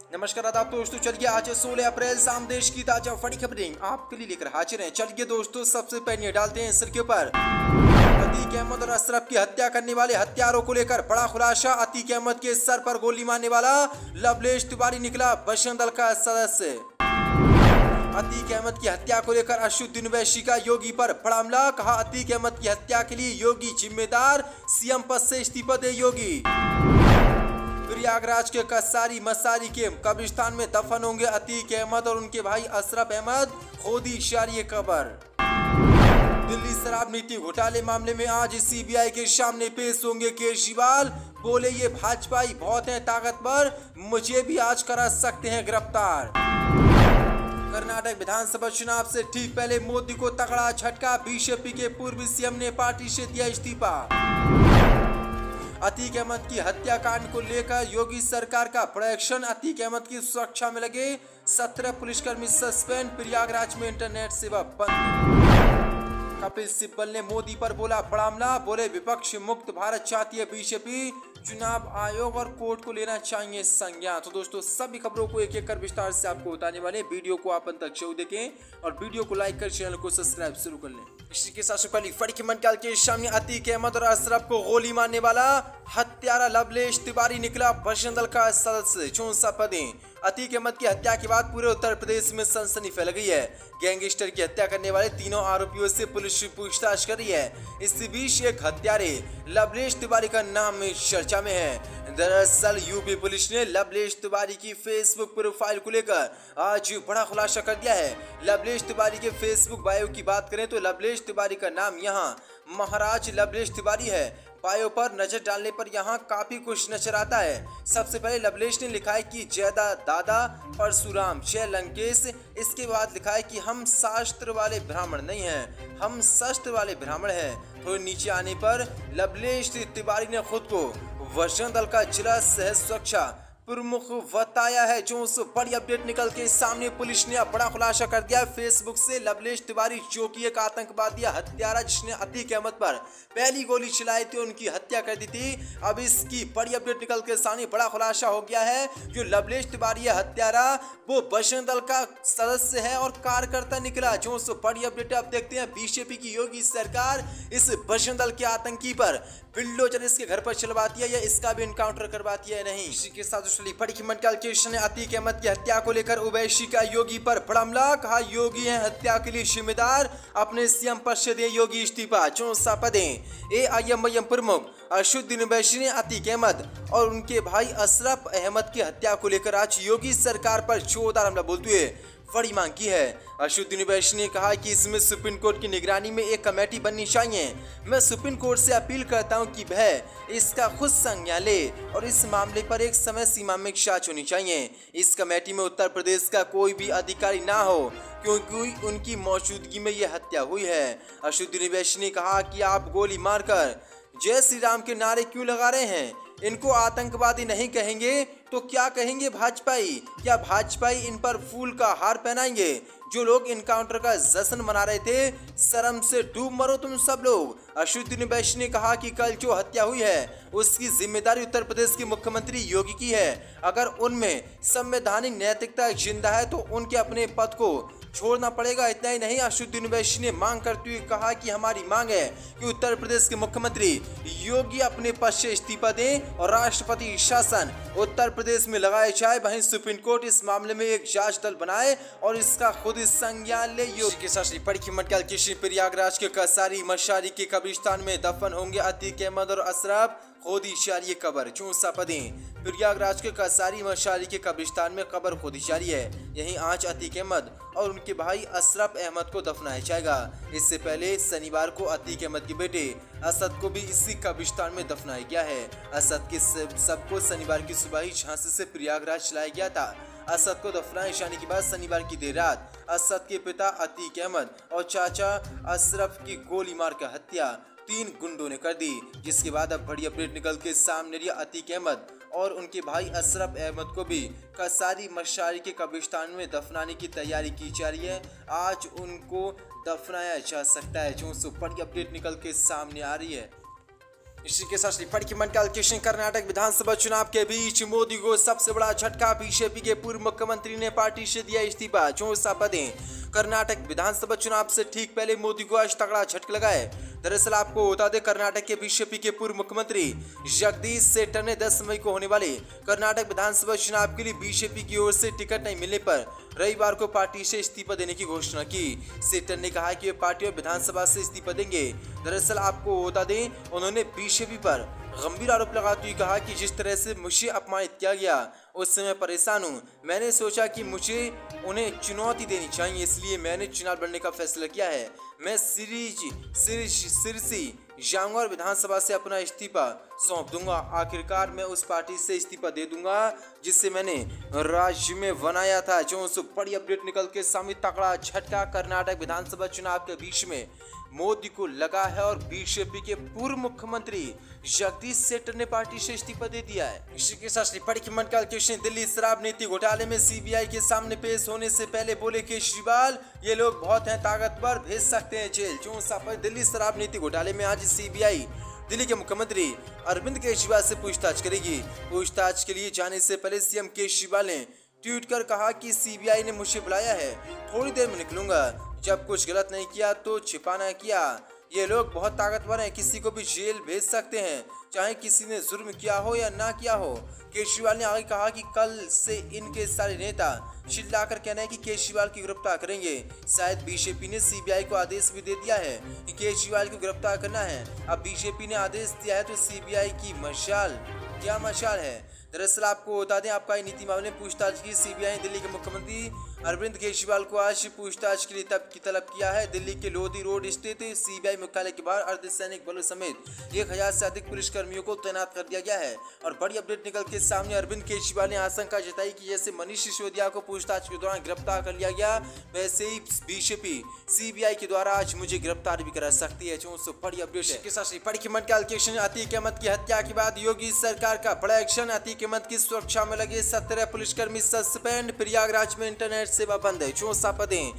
नमस्कार आदाब दोस्तों, चलिए आज 16 अप्रैल शाम देश की ताजा बड़ी खबरें आपके लिए लेकर हाजिर हैं। चलिए दोस्तों, सबसे पहले डालते हैं सिर के ऊपर। अतीक अहमद और अशरफ की हत्या करने वाले हत्यारों को लेकर बड़ा खुलासा। अतीक अहमद के सर पर गोली मारने वाला लवलेश तिवारी निकला बजरंग दल का सदस्य। अतीक अहमद की हत्या को लेकर असदुद्दीन ओवैसी का योगी पर बड़ा हमला। कहा, अतीक अहमद की हत्या के लिए योगी जिम्मेदार, सीएम पद से इस्तीफा दे योगी। प्रयागराज के कसारी मसारी के कब्रिस्तान में दफन होंगे अतीक अहमद और उनके भाई अशरफ अहमद, खोदी जारी खबर। दिल्ली शराब नीति घोटाले मामले में आज सीबीआई के सामने पेश होंगे केजरीवाल। बोले, ये भाजपाई बहुत हैं ताकतवर, मुझे भी आज करा सकते हैं गिरफ्तार। कर्नाटक विधानसभा चुनाव से ठीक पहले मोदी को तगड़ा झटका। बीजेपी के पूर्व सीएम ने पार्टी से दिया इस्तीफा। अतीक अहमद की हत्याकांड को लेकर योगी सरकार का बड़ा एक्शन। अतीक अहमद की सुरक्षा में लगे 17 पुलिसकर्मी सस्पेंड। प्रयागराज में इंटरनेट सेवा बंद। कपिल सिब्बल ने मोदी पर बोला बड़ा हमला। बोले, विपक्ष मुक्त भारत चाहती है बीजेपी, चुनाव आयोग और कोर्ट को लेना चाहिए संज्ञान। तो दोस्तों, सभी खबरों को एक एक कर विस्तार से आपको बताने वाले। वीडियो को आप अंत तक जरूर देखें और वीडियो को लाइक कर चैनल को सब्सक्राइब शुरू कर लें। इसी के साथ पहली फड़ी की मंडल के सामने अतीक अहमद और अशरफ को गोली मारने वाला हत्यारा लवलेश तिवारी निकला बजरंग दल का सदस्य। 64 पदें। अतीक अहमद की हत्या के बाद पूरे उत्तर प्रदेश में सनसनी फैल गई है। गैंगस्टर की हत्या करने वाले तीनों आरोपियों से पुलिस पूछताछ कर रही है। इसी बीच एक हत्यारे लवलेश तिवारी का नाम चर्चा में है। दरअसल यूपी पुलिस ने लवलेश तिवारी की फेसबुक प्रोफाइल को लेकर आज बड़ा खुलासा कर दिया है। लवलेश तिवारी के फेसबुक बायो की बात करें तो लवलेश तिवारी का नाम यहाँ महाराज लवलेश तिवारी है। बायो पर नजर डालने पर यहाँ काफी कुछ नजर आता है। सबसे पहले लवलेश ने लिखा है कि जय दादा परशुराम, जय लंकेश। इसके बाद लिखा है कि हम शास्त्र वाले ब्राह्मण नहीं हैं, हम शस्त्र वाले ब्राह्मण हैं। थोड़े नीचे आने पर लवलेश तिवारी ने खुद को बजरंग दल का जिला सह सुरक्षा प्रमुख बताया है। जो उस बड़ी अपडेट निकल के सामने पुलिस ने बड़ा खुलासा कर दिया फेसबुक से। लवलेश तिवारी जो कि एक आतंकवादी हत्यारा जिसने अतीक अहमद पर पहली गोली चलाई थी, उनकी हत्या कर दी थी। अब इसकी बड़ी अपडेट निकल के सामने बड़ा खुलासा हो गया है। जो लवलेश तिवारी हत्यारा वो बजरंग दल का सदस्य है और कार्यकर्ता निकला। जो उस बड़ी अपडेट आप देखते हैं, बीजेपी की योगी सरकार इस बजरंग दल के आतंकी पर बिल्डोजर इसके घर पर चलवाती है या इसका भी इनकाउंटर करवाती है नहीं। इसी के साथ बड़ी कीमत कैलकुलेशन है। अतीक अहमद की हत्या को लेकर ओवैसी का योगी पर बड़ा हमला। कहा, योगी है हत्या के लिए जिम्मेदार, अपने सीएम पद से दे योगी इस्तीफा। 64 पदें। एआईएमआईएम प्रमुख असदुद्दीन ओवैसी ने अतीक अहमद और उनके भाई अशरफ अहमद की हत्या को लेकर आज योगी सरकार पर जोरदार हमला बोलते हुए बड़ी मांग की है। असदुद्दीन ओवैसी ने कहा कि इसमें सुप्रीम कोर्ट की निगरानी में एक कमेटी बननी चाहिए। मैं सुप्रीम कोर्ट से अपील करता हूं कि वह इसका खुद संज्ञान ले और इस मामले पर एक समय सीमा में जांच होनी चाहिए। इस कमेटी में उत्तर प्रदेश का कोई भी अधिकारी ना हो, क्योंकि उनकी मौजूदगी में यह हत्या हुई है। असदुद्दीन ओवैसी ने कहा कि आप गोली मारकर जय श्री राम के नारे क्यों लगा रहे हैं? इनको आतंकवादी नहीं कहेंगे तो क्या कहेंगे भाजपाई? क्या भाजपाई इन पर फूल का हार पहनाएंगे? जो लोग इनकाउंटर का जश्न मना रहे थे, शर्म से डूब मरो तुम सब लोग। असदुद्दीन ओवैसी ने कहा कि कल जो हत्या हुई है उसकी जिम्मेदारी उत्तर प्रदेश के मुख्यमंत्री योगी की है। अगर उनमें संवैधानिक नैतिकता जिंदा है तो उनके अपने पद को छोड़ना पड़ेगा। इतना ही नहीं, असदुद्दीन ओवैसी ने मांग करते हुए कहा कि हमारी मांग है कि उत्तर प्रदेश के मुख्यमंत्री योगी अपने पद से इस्तीफा दें और राष्ट्रपति शासन उत्तर प्रदेश में लगाया जाए। वहीं सुप्रीम कोर्ट इस मामले में एक जांच दल बनाए और इसका खुद संज्ञान ले। योगी के साथ बड़ी कीमत कैलकुलेशन। प्रयागराज के कसारी मशारी के कब्रिस्तान में दफन होंगे अतीक अहमद और अशरफ, खोदी जारी कब्र। 64 पदें। प्रयागराज के कसारी मशारी के कब्रिस्तान में कब्र खोदी जारी है। यहीं आज अतीक अहमद और उनके भाई अशरफ अहमद को दफनाया जाएगा। इससे पहले शनिवार को अतीक अहमद के बेटे असद को भी इसी कब्रिस्तान में दफनाया गया है। असद के सबको शनिवार की सुबह ही झांसी से प्रयागराज लाया गया था। असद को दफनाए जाने के बाद शनिवार की देर रात असद के पिता अतीक अहमद और चाचा अशरफ की गोली मारकर हत्या 3 गुंडों ने कर दी। जिसके बाद अब बड़ी अपडेट निकल के सामने रही। अतीक अहमद और उनके भाई अशरफ अहमद को भी कसारी मशारी के कब्रिस्तान में दफनाने की तैयारी की जा रही है। आज उनको दफनाया जा सकता है। जो बड़ी अपडेट निकल के सामने आ रही है। इसी के साथ श्रीफल की मन कैलकुलेशन कर्नाटक विधानसभा चुनाव के बीच मोदी को सबसे बड़ा झटका। बीजेपी के पूर्व मुख्यमंत्री ने पार्टी से दिया इस्तीफा। 64 पदें। कर्नाटक विधानसभा चुनाव से ठीक पहले मोदी को आज तगड़ा झटका लगा है। दरअसल आपको बता दें, कर्नाटक के बीजेपी के पूर्व मुख्यमंत्री जगदीश शेट्टर ने 10 मई को होने वाले कर्नाटक विधानसभा चुनाव के लिए बीजेपी की ओर से टिकट नहीं मिलने पर रविवार को पार्टी से इस्तीफा देने की घोषणा की। शेट्टर ने कहा कि वे पार्टी और विधानसभा से इस्तीफा देंगे। दरअसल आपको बता दें, उन्होंने बीजेपी पर गंभीर आरोप लगाते हुए कहा कि जिस तरह से मुझे अपमानित किया गया उस समय परेशान हूँ। मैंने सोचा कि मुझे उन्हें चुनौती देनी चाहिए, इसलिए मैंने चुनाव लड़ने का फैसला किया है। मैं सिरसी जाऊंगा और विधानसभा से अपना इस्तीफा सौंप दूंगा। आखिरकार मैं उस पार्टी से इस्तीफा दे दूंगा जिससे मैंने राज्य में बनाया था। जो बड़ी अपडेट निकल के सामने, तगड़ा झटका कर्नाटक विधानसभा चुनाव के बीच में मोदी को लगा है और बीजेपी के पूर्व मुख्यमंत्री जगदीश शेट्टर ने पार्टी से इस्तीफा दे दिया है। इसी के साथ श्रीफल की मन कैलकुलेशन दिल्ली शराब नीति घोटाले में सीबीआई के सामने पेश होने से पहले बोले केजरीवाल, ये लोग बहुत हैं ताकतवर, भेज सकते हैं जेल। दिल्ली शराब नीति घोटाले में आज सीबीआई दिल्ली के मुख्यमंत्री अरविंद केजरीवाल से पूछताछ करेगी। पूछताछ के लिए जाने से पहले सीएम केजरीवाल ने ट्वीट कर कहा कि सीबीआई ने मुझे बुलाया है, थोड़ी देर में निकलूंगा। जब कुछ गलत नहीं किया तो छिपाना किया। ये लोग बहुत ताकतवर हैं, किसी को भी जेल भेज सकते हैं, चाहे किसी ने जुर्म किया हो या ना किया हो। केजरीवाल ने आगे कहा कि कल से इनके सारे नेता चिल्लाकर कहना है कि केजरीवाल की गिरफ्तार करेंगे। शायद बीजेपी ने सीबीआई को आदेश भी दे दिया है कि केजरीवाल को गिरफ्तार करना है। अब बीजेपी ने आदेश दिया है तो सीबीआई की मशाल क्या मशाल है। दरअसल आपको बता दें, आपका नीति मामले में पूछताछ की सीबीआई ने दिल्ली के मुख्यमंत्री अरविंद केजरीवाल को आज पूछताछ के लिए तलब किया है। दिल्ली के लोधी रोड स्थित सीबीआई मुख्यालय के बाहर अर्धसैनिक बलों समेत 1000 से अधिक पुलिसकर्मियों को तैनात कर दिया गया है। और बड़ी अपडेट निकल के सामने, अरविंद केजरीवाल ने आशंका जताई कि जैसे मनीष सिसोदिया को पूछताछ के दौरान गिरफ्तार कर लिया गया, वैसे ही बीजेपी सीबीआई के द्वारा आज मुझे गिरफ्तार भी करा सकती है। जो बड़ी अपडेट के साथ बड़ी कीमत कैलकुलेशन, अतीक अहमद की हत्या के बाद योगी सरकार का बड़ा एक्शन। अतीक अहमद की सुरक्षा में लगे 17 पुलिसकर्मी सस्पेंड। प्रयागराज में इंटरनेट सेवा बंद है। 64 पदें।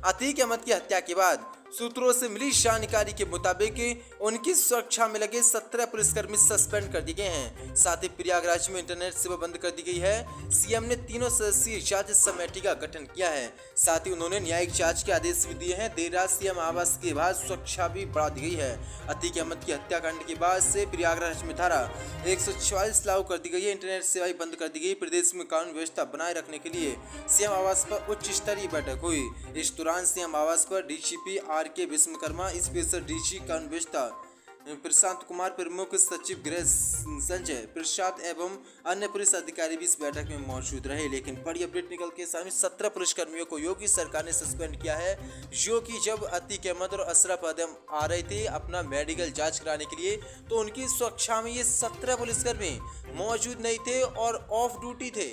अतीक अहमद की हत्या के बाद सूत्रों से मिली जानकारी के मुताबिक उनकी सुरक्षा में लगे 17 पुलिसकर्मी सस्पेंड कर दिए गए हैं। साथ ही प्रयागराज में इंटरनेट सेवा बंद कर दी गई है। सीएम ने 3 सदस्यीय जांच समिति का गठन किया है। साथ ही उन्होंने न्यायिक जांच के आदेश भी दिए हैं। देर रात सीएम आवास के बाद सुरक्षा भी बढ़ा दी गई है। अतीक अहमद की हत्याकांड के बाद से प्रयागराज में धारा 144 लागू कर दी गई है। इंटरनेट सेवाएं बंद कर दी गई। प्रदेश में कानून व्यवस्था बनाए रखने के लिए सीएम आवास पर उच्च स्तरीय बैठक हुई। इस दौरान सीएम आवास पर डीजीपी के विश्वकर्मा, स्पेशल डीजी कानून व्यवस्था प्रशांत कुमार, प्रमुख सचिव गृह संजय प्रसाद एवं अन्य पुलिस अधिकारी भी इस बैठक में मौजूद रहे। लेकिन बड़ी अपडेट निकल के सामने, 17 पुलिसकर्मियों को योगी सरकार ने सस्पेंड किया है, जो कि जब अतीक अहमद और अशरफ आदम आ रहे थे अपना मेडिकल जांच कराने के लिए, तो उनकी सुरक्षा में ये 17 पुलिसकर्मी मौजूद नहीं थे और ऑफ ड्यूटी थे।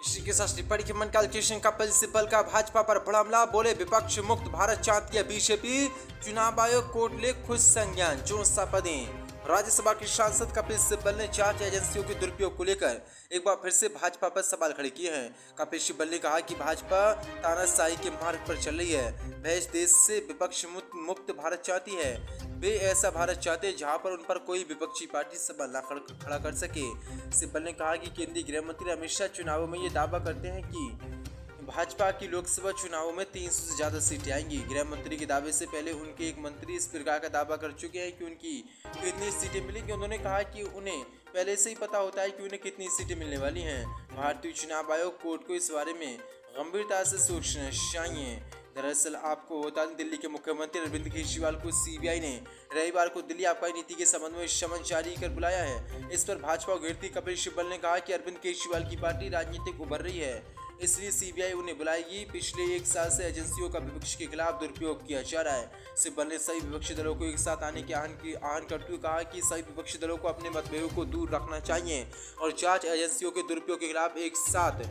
इसी के साथ टिप्पणी के मन कैलकुलेशन कपिल सिब्बल का भाजपा पर बड़ा हमला। बोले विपक्ष मुक्त भारत चाहती है बीजेपी, चुनाव आयोग कोर्ट ले खुद संज्ञान। 64 पदें। राज्यसभा के सांसद कपिल सिब्बल ने जांच एजेंसियों के दुरुपयोग को लेकर एक बार फिर से भाजपा पर सवाल खड़े किए हैं। कपिल सिब्बल ने कहा कि भाजपा तानाशाही के मार्ग पर चल रही है। वह इस देश से विपक्ष मुक्त भारत चाहती है। वे ऐसा भारत चाहते हैं जहां पर उन पर कोई विपक्षी पार्टी सवाल न खड़ा कर सके। सिब्बल ने कहा कि केंद्रीय गृह मंत्री अमित शाह चुनावों में ये दावा करते हैं कि भाजपा की लोकसभा चुनावों में 300 से ज्यादा सीटें आएंगी। गृह मंत्री के दावे से पहले उनके एक मंत्री इस प्रकार का दावा कर चुके हैं कि उनकी कितनी सीटें मिलेंगी। उन्होंने कहा कि उन्हें पहले से ही पता होता है कि उन्हें कितनी सीटें मिलने वाली हैं। भारतीय चुनाव आयोग कोर्ट को इस बारे में गंभीरता से सोचना चाहिए। दरअसल आपको बता दें, दिल्ली के मुख्यमंत्री अरविंद केजरीवाल को सीबीआई ने रविवार को दिल्ली आबकारी नीति के संबंध में समन जारी कर बुलाया है। इस पर भाजपा घेरती कपिल सिब्बल ने कहा कि अरविंद केजरीवाल की पार्टी राजनीतिक उभर रही है, इसलिए सीबीआई उन्हें बुलाएगी। पिछले 1 साल से एजेंसियों का विपक्ष के खिलाफ दुरुपयोग किया जा रहा है। सिब्बल ने सभी विपक्षी दलों को एक साथ आने के आह्वान करते हुए कहा कि सभी विपक्षी दलों को अपने मतभेदों को दूर रखना चाहिए और जांच एजेंसियों के दुरुपयोग के खिलाफ एक साथ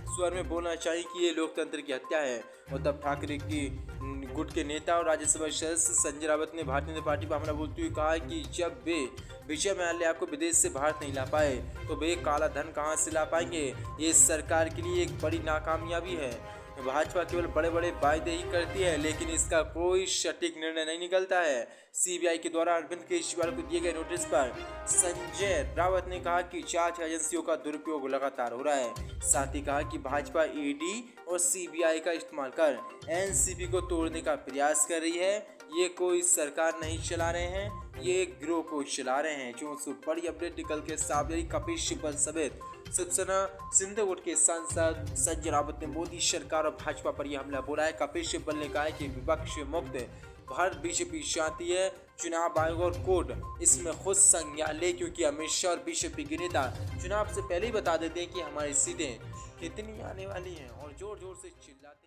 स्वर में बोलना चाहिए कि ये लोकतंत्र की हत्या है। उद्धव ठाकरे की गुट के नेता और राज्यसभा सदस्य संजय रावत ने भारतीय जनता पार्टी पर हमला बोलते हुए कहा कि जब वे विजय माल्या को विदेश से भारत नहीं ला पाए तो वे काला धन कहां से ला पाएंगे। ये सरकार के लिए एक बड़ी नाकामयाबी है। भाजपा केवल बड़े बड़े वायदे ही करती है, लेकिन इसका कोई सटीक निर्णय नहीं निकलता है। सीबीआई के द्वारा अरविंद केजरीवाल को दिए गए नोटिस पर संजय रावत ने कहा कि जांच एजेंसियों का दुरुपयोग लगातार हो रहा है। साथ ही कहा कि भाजपा ईडी और सीबीआई का इस्तेमाल कर एनसीपी को तोड़ने का प्रयास कर रही है। ये कोई सरकार नहीं चला रहे हैं, ये एक गिरोह को चला रहे हैं। जो बड़ी अपडेट निकल के सामने कपिल सिब्बल समेत शिवसेना सिंधुगुट के सांसद संजय रावत ने मोदी सरकार और भाजपा पर यह हमला बोला है। कपिल सिब्बल ने कहा है कि विपक्ष मुक्त भारत बीजेपी चाहती है। चुनाव आयोग और कोर्ट इसमें खुद संज्ञान ले, क्योंकि अमित शाह और बीजेपी के नेता चुनाव से पहले ही बता देते हैं कि हमारी सीटें कितनी आने वाली हैं और जोर जोर से चिल्लाते हैं।